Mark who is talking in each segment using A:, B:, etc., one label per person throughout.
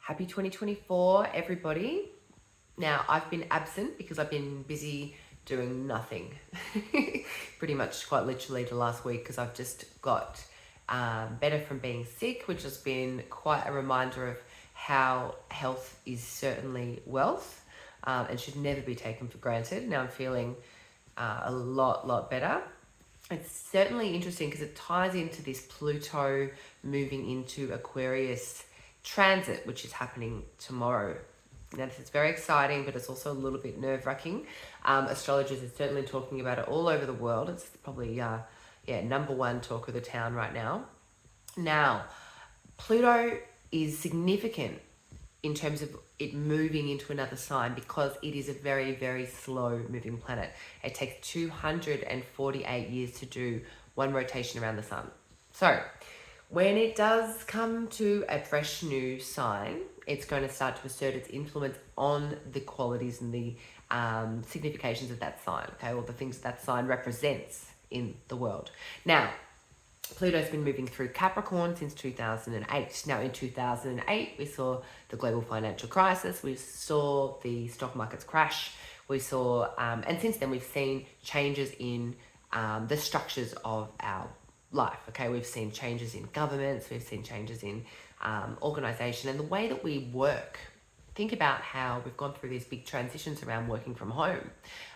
A: Happy 2024, everybody. Now, I've been absent because I've been busy doing nothing. Pretty much quite literally the last week, because I've just got better from being sick, which has been quite a reminder of how health is certainly wealth and should never be taken for granted. Now I'm feeling a lot better. It's certainly interesting because it ties into this Pluto moving into Aquarius transit, which is happening tomorrow. Now, this is very exciting, but it's also a little bit nerve-wracking. Astrologers are certainly talking about it all over the world. It's probably, number one talk of the town right now. Now, Pluto is significant in terms of it moving into another sign because it is a very slow moving planet. It takes 248 years to do one rotation around the sun. So when it does come to a fresh new sign, it's going to start to assert its influence on the qualities and the significations of that sign, okay, or the things that sign represents in the world. Now, Pluto's been moving through Capricorn since 2008. Now, in 2008, we saw the global financial crisis. We saw the stock markets crash. We saw, and since then, we've seen changes in the structures of our life. Okay, we've seen changes in governments. We've seen changes in organization and the way that we work. Think about how we've gone through these big transitions around working from home.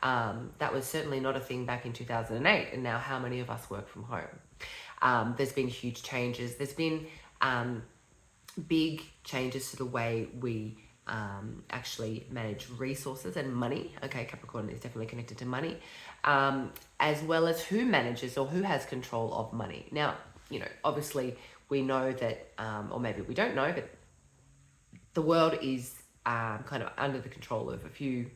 A: That was certainly not a thing back in 2008. And now how many of us work from home? There's been huge changes. There's been big changes to the way we actually manage resources and money. Okay, Capricorn is definitely connected to money, as well as who manages or who has control of money. Now, obviously we know that, or maybe we don't know, but the world is kind of under the control of a few,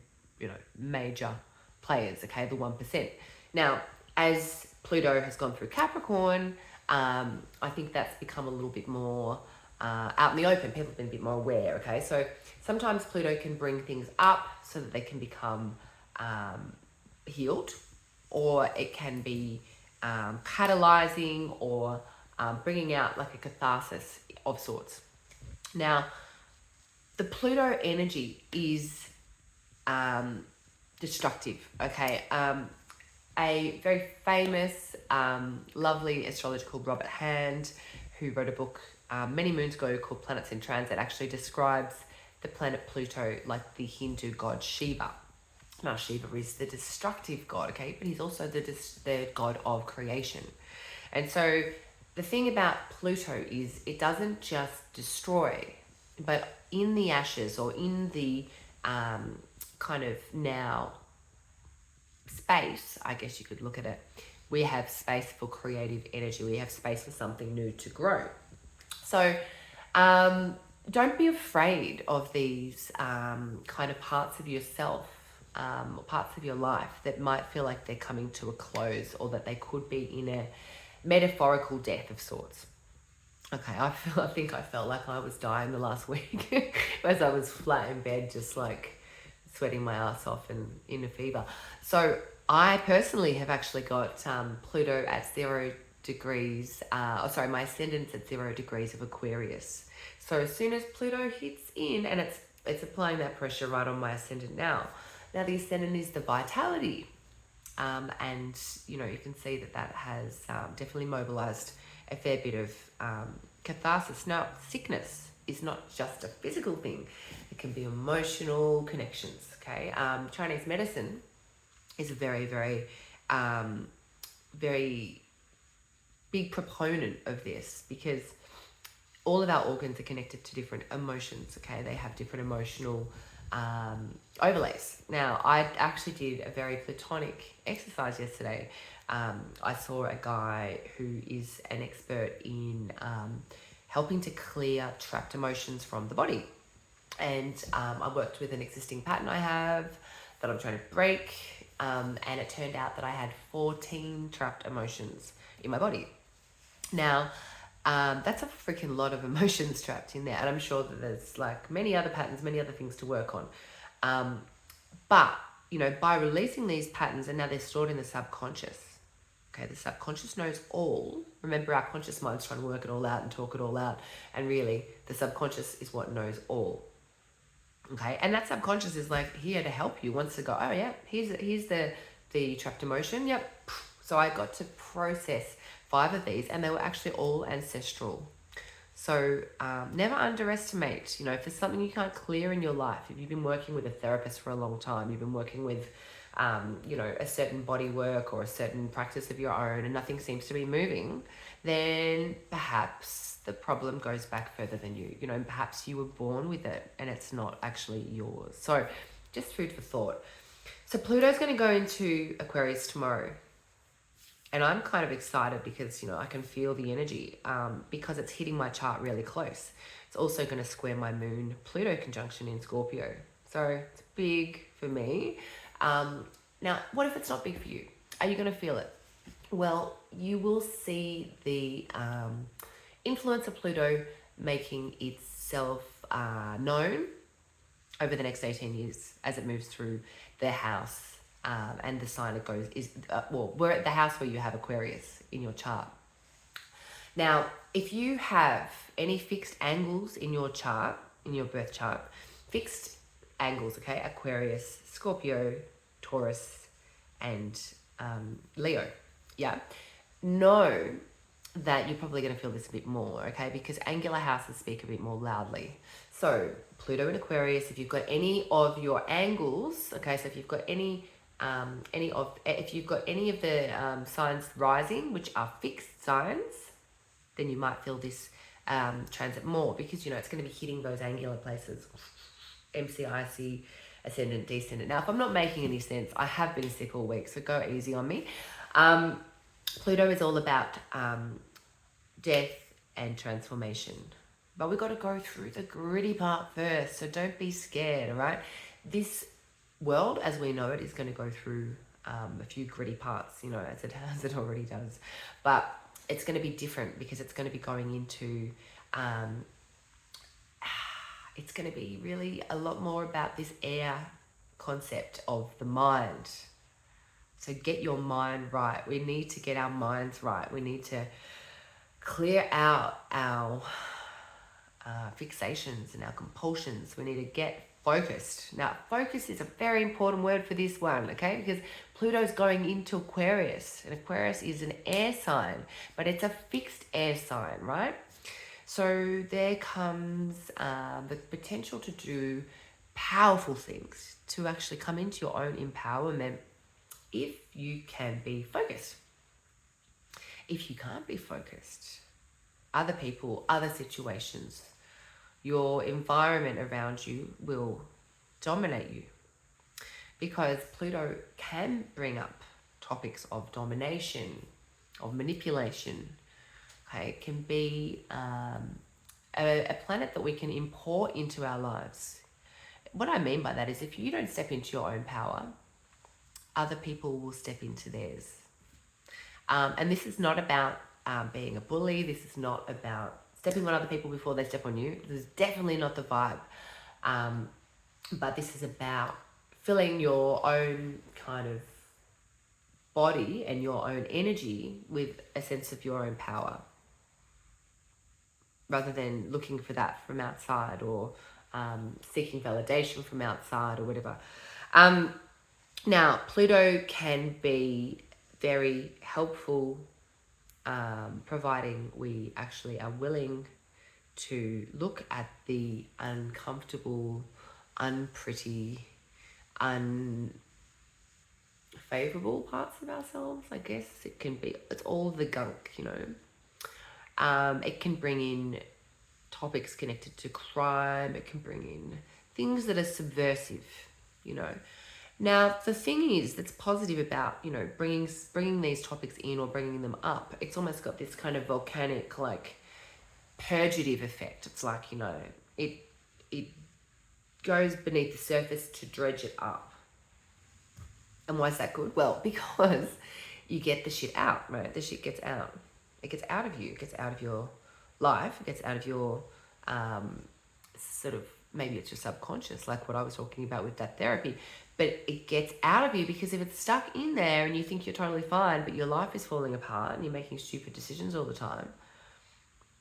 A: major players, okay, the 1%. Now, as Pluto has gone through Capricorn, I think that's become a little bit more out in the open. People have been a bit more aware, okay? So sometimes Pluto can bring things up so that they can become healed, or it can be catalyzing or bringing out like a catharsis of sorts. Now, the Pluto energy is destructive, okay? A very famous, lovely astrologer called Robert Hand, who wrote a book many moons ago called Planets in Transit, actually describes the planet Pluto like the Hindu god Shiva. Now, Shiva is the destructive god, okay? But he's also the god of creation. And so the thing about Pluto is it doesn't just destroy, but in the ashes or in the kind of now space, I guess you could look at it, we have space for creative energy. We have space for something new to grow. So don't be afraid of these kind of parts of yourself, or parts of your life that might feel like they're coming to a close, or that they could be in a metaphorical death of sorts. Okay, I think I felt like I was dying the last week as I was flat in bed, just like sweating my ass off and in a fever. So I personally have actually got Pluto at 0 degrees, my ascendant's at 0 degrees of Aquarius. So as soon as Pluto hits in, and it's applying that pressure right on my ascendant now. Now the ascendant is the vitality. And, you can see that has definitely mobilized a fair bit of catharsis. Now, sickness is not just a physical thing. It can be emotional connections, okay? Chinese medicine is a very big proponent of this, because all of our organs are connected to different emotions, okay? They have different emotional overlays. Now, I actually did a very platonic exercise yesterday. I saw a guy who is an expert in helping to clear trapped emotions from the body. And I worked with an existing pattern I have that I'm trying to break. And it turned out that I had 14 trapped emotions in my body. Now, that's a freaking lot of emotions trapped in there. And I'm sure that there's like many other patterns, many other things to work on. But, by releasing these patterns, and now they're stored in the subconscious, Okay, the subconscious knows all. Remember, our conscious mind's trying to work it all out and talk it all out. And really, the subconscious is what knows all. Okay, and that subconscious is like here to help you. Wants to go, oh yeah, here's the trapped emotion. Yep. So I got to process 5 of these, and they were actually all ancestral. So never underestimate, if there's something you can't clear in your life, if you've been working with a therapist for a long time, you've been working with, a certain body work or a certain practice of your own and nothing seems to be moving, then perhaps the problem goes back further than you. Perhaps you were born with it and it's not actually yours. So just food for thought. So Pluto's going to go into Aquarius tomorrow. And I'm kind of excited because, I can feel the energy because it's hitting my chart really close. It's also going to square my moon Pluto conjunction in Scorpio. So it's big for me. Now, what if it's not big for you? Are you going to feel it? Well, you will see the influence of Pluto making itself known over the next 18 years as it moves through the house. And the sign it goes is, we're at the house where you have Aquarius in your chart. Now, if you have any fixed angles in your chart, in your birth chart, fixed angles, okay, Aquarius, Scorpio, Taurus, and Leo, yeah, know that you're probably going to feel this a bit more, okay, because angular houses speak a bit more loudly. So Pluto in Aquarius, if you've got any of your angles, okay, so if you've got if you've got any of the signs rising, which are fixed signs, then you might feel this transit more because, it's going to be hitting those angular places, MCIC, ascendant, descendant. Now, if I'm not making any sense, I have been sick all week, so go easy on me. Pluto is all about death and transformation. But we've got to go through the gritty part first, so don't be scared, all right? This world as we know it is going to go through a few gritty parts, as it already does, but it's going to be different because it's going to be going into it's going to be really a lot more about this air concept of the mind. So get your mind right. We need to get our minds right. We need to clear out our fixations and our compulsions. We need to get focused. Now, focus is a very important word for this one, okay? Because Pluto's going into Aquarius, and Aquarius is an air sign, but it's a fixed air sign, right? So there comes the potential to do powerful things, to actually come into your own empowerment if you can be focused. If you can't be focused, other people, other situations, your environment around you will dominate you, because Pluto can bring up topics of domination, of manipulation. Okay, it can be a planet that we can import into our lives. What I mean by that is if you don't step into your own power, other people will step into theirs. And this is not about being a bully. This is not about stepping on other people before they step on you. This is definitely not the vibe. But this is about filling your own kind of body and your own energy with a sense of your own power, rather than looking for that from outside or seeking validation from outside or whatever. Now, Pluto can be very helpful, providing we actually are willing to look at the uncomfortable, unpretty, unfavorable parts of ourselves, I guess. It can be, it's all the gunk, It can bring in topics connected to crime. It can bring in things that are subversive, Now, the thing is that's positive about, bringing these topics in or bringing them up, it's almost got this kind of volcanic, purgative effect. It's like, it goes beneath the surface to dredge it up. And why is that good? Well, because you get the shit out, right? The shit gets out. It gets out of you. It gets out of your life. It gets out of your sort of, maybe it's your subconscious, like what I was talking about with that therapy. but it gets out of you, because if it's stuck in there and you think you're totally fine, but your life is falling apart and you're making stupid decisions all the time,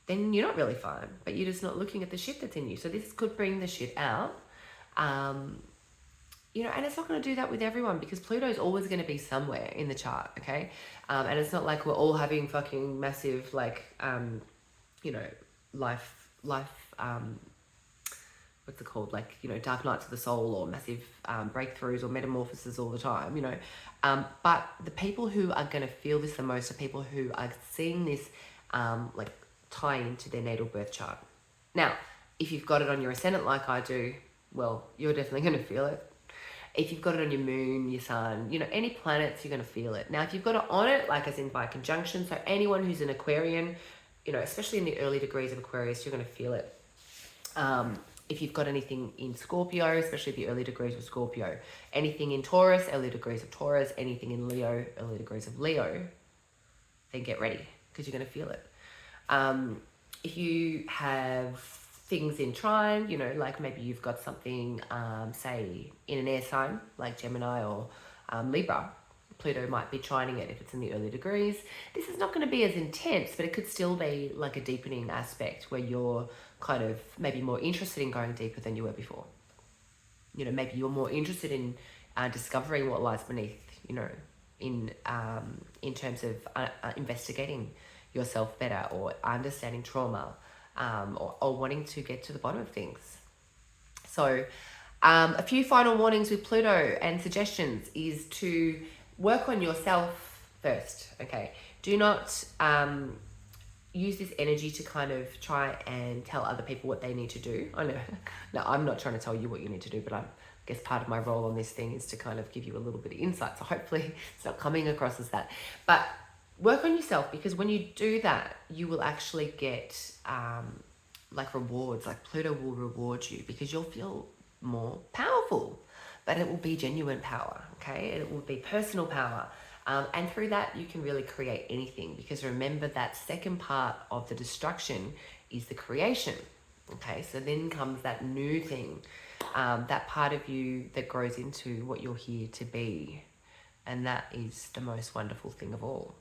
A: then you're not really fine, but you're just not looking at the shit that's in you. So this could bring the shit out. You know, and it's not going to do that with everyone, because Pluto's always going to be somewhere in the chart, okay? And it's not like we're all having fucking massive, like, you know, life, what's it called? Like, you know, dark nights of the soul, or massive breakthroughs or metamorphoses all the time, you know. But the people who are going to feel this the most are people who are seeing this, like, tie into their natal birth chart. Now, if you've got it on your ascendant like I do, well, you're definitely going to feel it. If you've got it on your moon, your sun, you know, any planets, you're going to feel it. Now, if you've got it on it, like as in by conjunction, so anyone who's an Aquarian, you know, especially in the early degrees of Aquarius, you're going to feel it. If you've got anything in Scorpio, especially the early degrees of Scorpio, anything in Taurus, early degrees of Taurus, anything in Leo, early degrees of Leo, then get ready, because you're going to feel it. If you have things in trine, you know, like maybe you've got something, say, in an air sign, like Gemini or Libra, Pluto might be trining it if it's in the early degrees. This is not going to be as intense, but it could still be like a deepening aspect where you're kind of maybe more interested in going deeper than you were before. You know, maybe you're more interested in discovering what lies beneath, you know, in terms of investigating yourself better, or understanding trauma, or wanting to get to the bottom of things. So a few final warnings with Pluto and suggestions is to work on yourself first, okay? Do not use this energy to kind of try and tell other people what they need to do. I know, no, I'm not trying to tell you what you need to do, but I guess part of my role on this thing is to kind of give you a little bit of insight. So hopefully it's not coming across as that. But work on yourself, because when you do that, you will actually get like rewards. Like Pluto will reward you, because you'll feel more powerful, but it will be genuine power, okay? And it will be personal power. And through that, you can really create anything, because remember that second part of the destruction is the creation, okay? So then comes that new thing, that part of you that grows into what you're here to be. And that is the most wonderful thing of all.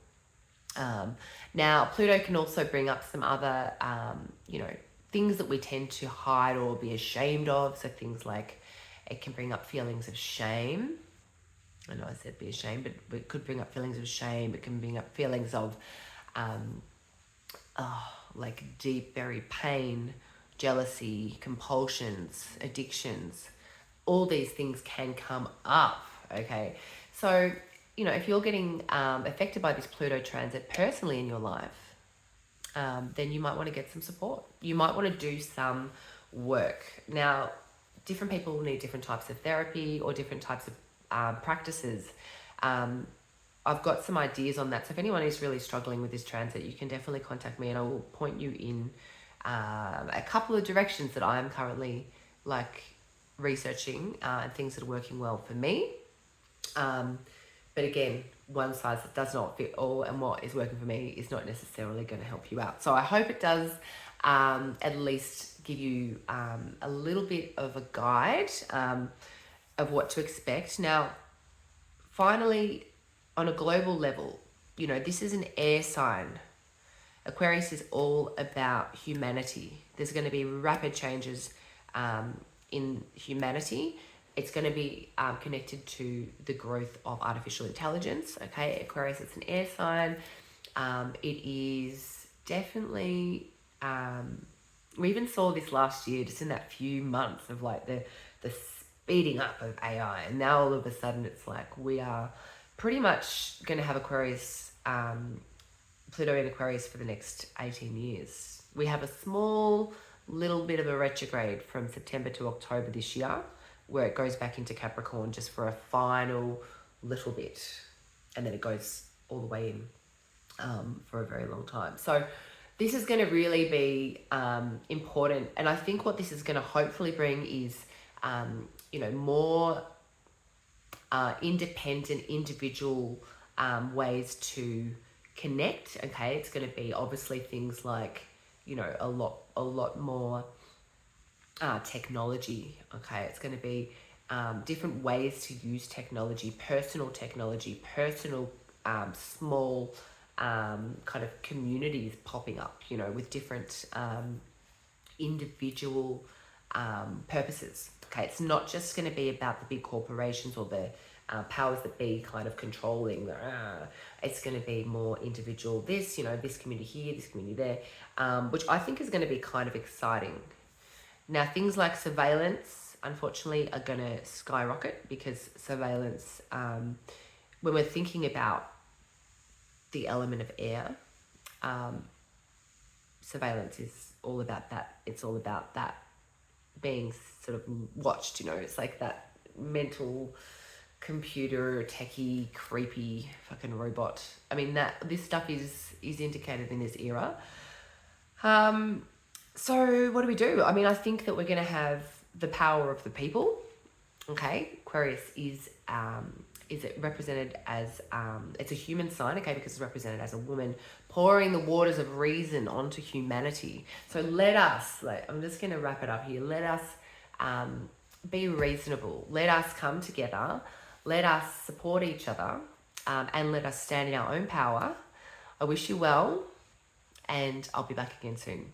A: Now, Pluto can also bring up some other, you know, things that we tend to hide or be ashamed of. So things like, it can bring up feelings of shame. I know I said be ashamed, but it could bring up feelings of shame. It can bring up feelings of, like deep, buried pain, jealousy, compulsions, addictions. All these things can come up, okay? So, you know, if you're getting affected by this Pluto transit personally in your life, then you might want to get some support. You might want to do some work. Now, different people need different types of therapy or different types of practices. I've got some ideas on that. So if anyone is really struggling with this transit, you can definitely contact me, and I will point you in a couple of directions that I'm currently like researching and things that are working well for me. But again, one size does not fit all, and what is working for me is not necessarily going to help you out. So I hope it does at least give you a little bit of a guide of what to expect. Now, finally, on a global level, you know, this is an air sign. Aquarius is all about humanity. There's going to be rapid changes in humanity. It's going to be connected to the growth of artificial intelligence. Okay, Aquarius, it's an air sign. It is definitely, we even saw this last year, just in that few months of like the speeding up of AI. And now all of a sudden it's like we are pretty much going to have Aquarius, Pluto in Aquarius for the next 18 years. We have a small little bit of a retrograde from September to October this year, where it goes back into Capricorn just for a final little bit, and then it goes all the way in for a very long time. So this is going to really be important, and I think what this is going to hopefully bring is you know, more independent individual ways to connect. Okay, it's going to be obviously things like, you know, a lot more technology. Okay, it's going to be different ways to use technology, personal small kind of communities popping up, you know, with different individual purposes. Okay, it's not just going to be about the big corporations or the powers that be kind of controlling. It's going to be more individual. This, you know, this community here, this community there, which I think is going to be kind of exciting. Now, things like surveillance, unfortunately, are going to skyrocket because surveillance, when we're thinking about the element of air, surveillance is all about that. It's all about that being sort of watched, you know. It's like that mental computer techie creepy fucking robot. I mean, that this stuff is indicated in this era. So what do? I mean, I think that we're going to have the power of the people. Okay, Aquarius is it represented as it's a human sign, okay, because it's represented as a woman pouring the waters of reason onto humanity. So let us, like, I'm just going to wrap it up here. Let us be reasonable. Let us come together. Let us support each other, and let us stand in our own power. I wish you well, and I'll be back again soon.